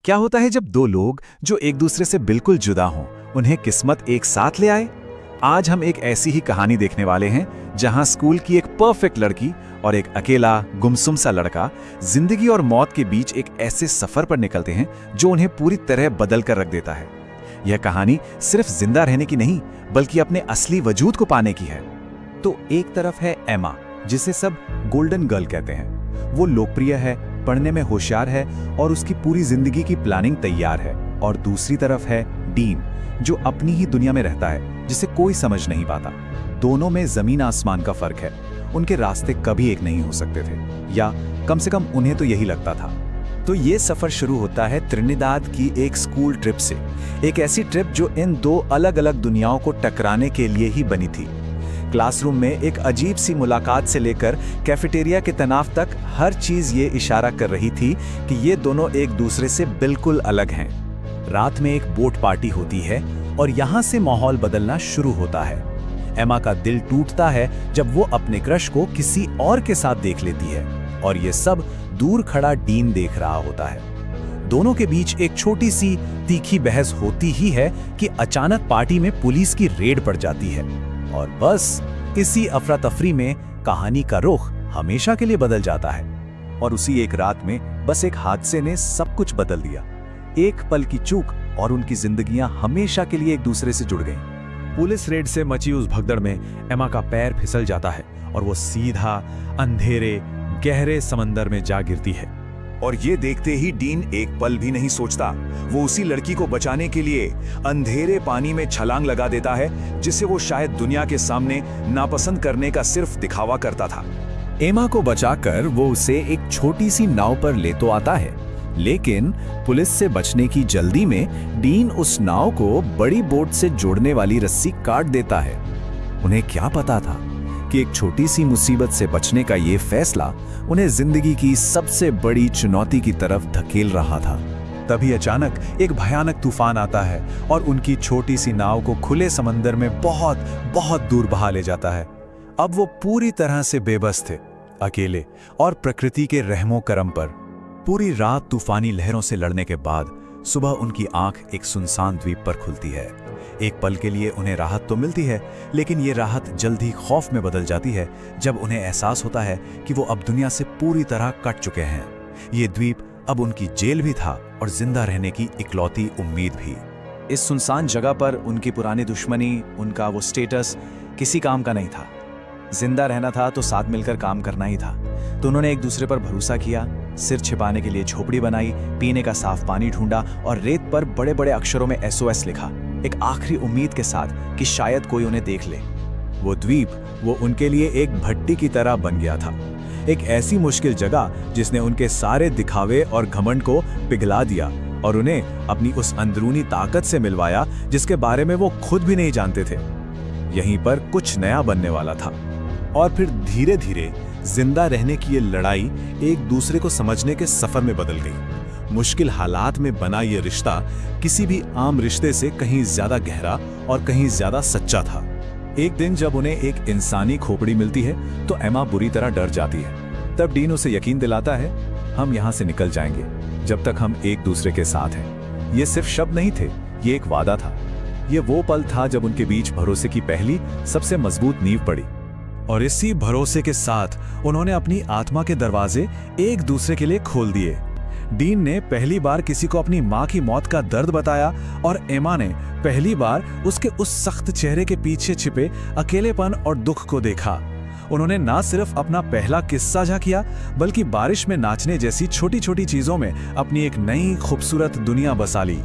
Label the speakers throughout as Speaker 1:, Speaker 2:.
Speaker 1: क्या होता है जब दो लोग जो एक दूसरे से बिल्कुल जुदा हों, उन्हें किस्मत एक साथ ले आए? आज हम एक ऐसी ही कहानी देखने वाले हैं जहां स्कूल की एक परफेक्ट लड़की और एक अकेला गुमसुम सा लड़का जिंदगी और मौत के बीच एक ऐसे सफर पर निकलते हैं जो उन्हें पूरी तरह बदल कर रख देता है। यह कहानी सिर्फ जिंदा रहने की नहीं, बल्कि अपने असली वजूद को पाने की है। तो एक तरफ है एमा, जिसे सब गोल्डन गर्ल कहते हैं। वो लोकप्रिय है, पढ़ने में होशियार है और उसकी पूरी जिंदगी की प्लानिंग तैयार है। और दूसरी तरफ है डीन, जो अपनी ही दुनिया में रहता है, जिसे कोई समझ नहीं पाता। दोनों में जमीन आसमान का फर्क है। उनके रास्ते कभी एक नहीं हो सकते थे, या कम से कम उन्हें तो यही लगता था। तो ये सफर शुरू होता है त्रिनिदाद की एक स्कूल ट्रिप से। एक ऐसी ट्रिप जो इन दो अलग अलग दुनियाओं को टकराने के लिए ही बनी थी। क्लासरूम में एक अजीब सी मुलाकात से लेकर कैफेटेरिया के तनाव तक हर चीज ये इशारा कर रही थी कि ये दोनों एक दूसरे से बिल्कुल अलग हैं। रात में एक बोट पार्टी होती है और यहाँ से माहौल बदलना शुरू होता है। एमा का दिल टूटता है जब वो अपने क्रश को किसी और के साथ देख लेती है, और ये सब दूर खड़ा डीन देख रहा होता है। दोनों के बीच एक छोटी सी तीखी बहस होती ही है कि अचानक पार्टी में पुलिस की रेड पड़ जाती है, और बस इसी अफरा तफरी में कहानी का रुख हमेशा के लिए बदल जाता है। और उसी एक रात में बस एक हादसे ने सब कुछ बदल दिया। एक पल की चूक और उनकी जिंदगियां हमेशा के लिए एक दूसरे से जुड़ गईं। पुलिस रेड से मची उस भगदड़ में एमा का पैर फिसल जाता है और वो सीधा अंधेरे गहरे समंदर में जा गिरती है।
Speaker 2: और ये देखते ही डीन एक पल भी नहीं सोचता। वो उसी लड़की को बचाने के लिए अंधेरे पानी में छलांग लगा देता है, जिसे वो शायद दुनिया के सामने नापसंद करने का सिर्फ दिखावा करता था।
Speaker 1: एमा को बचाकर वो उसे एक छोटी सी नाव पर ले तो आता है, लेकिन पुलिस से बचने की जल्दी में डीन उस नाव को बड़ी बोट से जोड़ने वाली रस्सी काट देता है। उन्हें क्या पता था कि एक छोटी सी मुसीबत से बचने का ये फैसला उन्हें जिंदगी की सबसे बड़ी चुनौती की तरफ धकेल रहा था। तभी अचानक एक भयानक तूफान आता है और उनकी छोटी सी नाव को खुले समंदर में बहुत बहुत दूर बहा ले जाता है। अब वो पूरी तरह से बेबस थे, अकेले और प्रकृति के रहमो करम पर। पूरी रात तूफानी लहरों से लड़ने के बाद सुबह उनकी आंख एक सुनसान द्वीप पर खुलती है। एक पल के लिए उन्हें राहत तो मिलती है, लेकिन ये राहत जल्द ही खौफ में बदल जाती है जब उन्हें एहसास होता है कि वो अब दुनिया से पूरी तरह कट चुके हैं। ये द्वीप अब उनकी जेल भी था और जिंदा रहने की इकलौती उम्मीद भी। इस सुनसान जगह पर उनकी पुरानी दुश्मनी, उनका वो स्टेटस किसी काम का नहीं था। जिंदा रहना था तो साथ मिलकर काम करना ही था। तो उन्होंने एक दूसरे पर भरोसा किया, सिर छिपाने के लिए झोपड़ी बनाई, पीने का साफ पानी ढूंढा और रेत पर बड़े बड़े अक्षरों में SOS लिखा, एक आखिरी उम्मीद के साथ कि शायद कोई उन्हें देख ले। वो द्वीप वो उनके लिए एक भट्टी की तरह बन गया था, एक ऐसी मुश्किल जगह जिसने उनके सारे दिखावे और घमंड को पिघला दिया और उन्हें अपनी उस अंदरूनी ताकत से मिलवाया जिसके बारे में वो खुद भी नहीं जानते थे। यहीं पर कुछ नया बनने वाला था। और फिर धीरे धीरे जिंदा रहने की ये लड़ाई एक दूसरे को समझने के सफर में बदल गई। मुश्किल हालात में बना ये रिश्ता किसी भी आम रिश्ते से कहीं ज्यादा गहरा और कहीं ज्यादा सच्चा था। एक दिन जब उन्हें एक इंसानी खोपड़ी मिलती है तो एमा बुरी तरह डर जाती है। तब डीन उसे यकीन दिलाता है, हम यहाँ से निकल जाएंगे जब तक हम एक दूसरे के साथ हैं। ये सिर्फ शब्द नहीं थे, ये एक वादा था। ये वो पल था जब उनके बीच भरोसे की पहली सबसे मजबूत नींव पड़ी। और इसी भरोसे के साथ उन्होंने अपनी आत्मा के दरवाजे एक दूसरे के लिए खोल दिए। डीन ने पहली बार किसी को अपनी माँ की मौत का दर्द बताया और एमा ने पहली बार उसके उस सख्त चेहरे के पीछे छिपे अकेलेपन और दुख को देखा। उन्होंने ना सिर्फ अपना पहला किस्सा साझा किया, बल्कि बारिश में नाचने जैसी छोटी छोटी चीजों में अपनी एक नई खूबसूरत दुनिया बसा ली।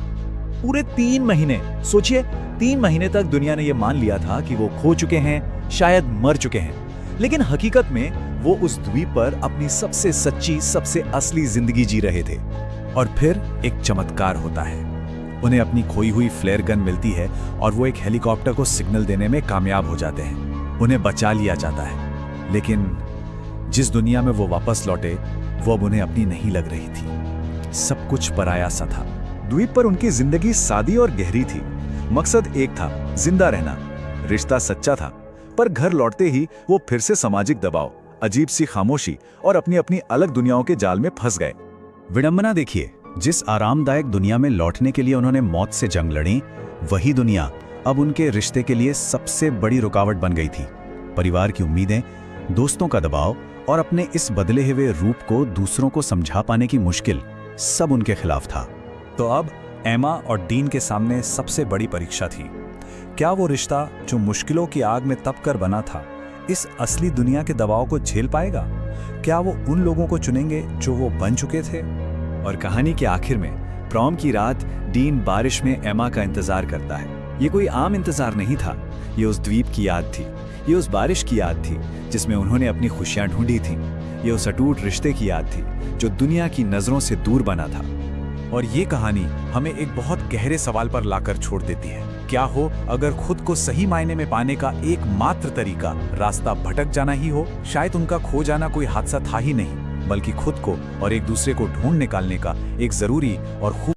Speaker 1: पूरे 3 महीने, सोचिए 3 महीने तक दुनिया ने यह मान लिया था कि वो खो चुके हैं, शायद मर चुके हैं, लेकिन हकीकत में वो उस द्वीप पर अपनी सबसे सच्ची, सबसे असली जिंदगी जी रहे थे। और फिर एक चमत्कार होता है। उन्हें अपनी खोई हुई फ्लेयर गन मिलती है और वो एक हेलीकॉप्टर को सिग्नल देने में कामयाब हो जाते हैं। उन्हें बचा लिया जाता है, लेकिन जिस दुनिया में वो वापस लौटे वो अब उन्हें अपनी नहीं लग रही थी। सब कुछ पराया सा था। द्वीप पर उनकी जिंदगी सादी और गहरी थी। मकसद एक था, जिंदा रहना। रिश्ता सच्चा था, पर घर लौटते ही वो फिर से सामाजिक दबाव, अजीब सी खामोशी और अपनी अपनी अलग दुनियाओं के जाल में फंस गए। विडंबना देखिए, जिस आरामदायक दुनिया में लौटने के लिए उन्होंने मौत से जंग लड़ी, वही दुनिया अब उनके रिश्ते के लिए सबसे बड़ी रुकावट बन गई थी। परिवार की उम्मीदें, दोस्तों का दबाव और अपने इस बदले हुए रूप को दूसरों को समझा पाने की मुश्किल, सब उनके खिलाफ था।
Speaker 2: तो अब एमा और डीन के सामने सबसे बड़ी परीक्षा थी। क्या वो रिश्ता जो मुश्किलों की आग में तप कर बना था, इस असली दुनिया के दबाव को झेल पाएगा? क्या वो उन लोगों को चुनेंगे जो वो बन चुके थे?
Speaker 3: और कहानी के आखिर में प्रॉम की रात डीन बारिश में एमा का इंतजार करता है। ये कोई आम इंतजार नहीं था, ये उस द्वीप की याद थी, ये उस बारिश की याद थी जिसमें उन्होंने अपनी खुशियां ढूंढी थीं, ये उस अटूट रिश्ते की याद थी जो दुनिया की नजरों से दूर बना था।
Speaker 2: और ये कहानी हमें एक बहुत गहरे सवाल पर लाकर छोड़ देती है। क्या हो अगर खुद को सही मायने में पाने का एकमात्र तरीका रास्ता भटक जाना ही हो? शायद उनका खो जाना कोई हादसा था ही नहीं, बल्कि खुद को और एक दूसरे को ढूंढ निकालने का एक जरूरी और खूब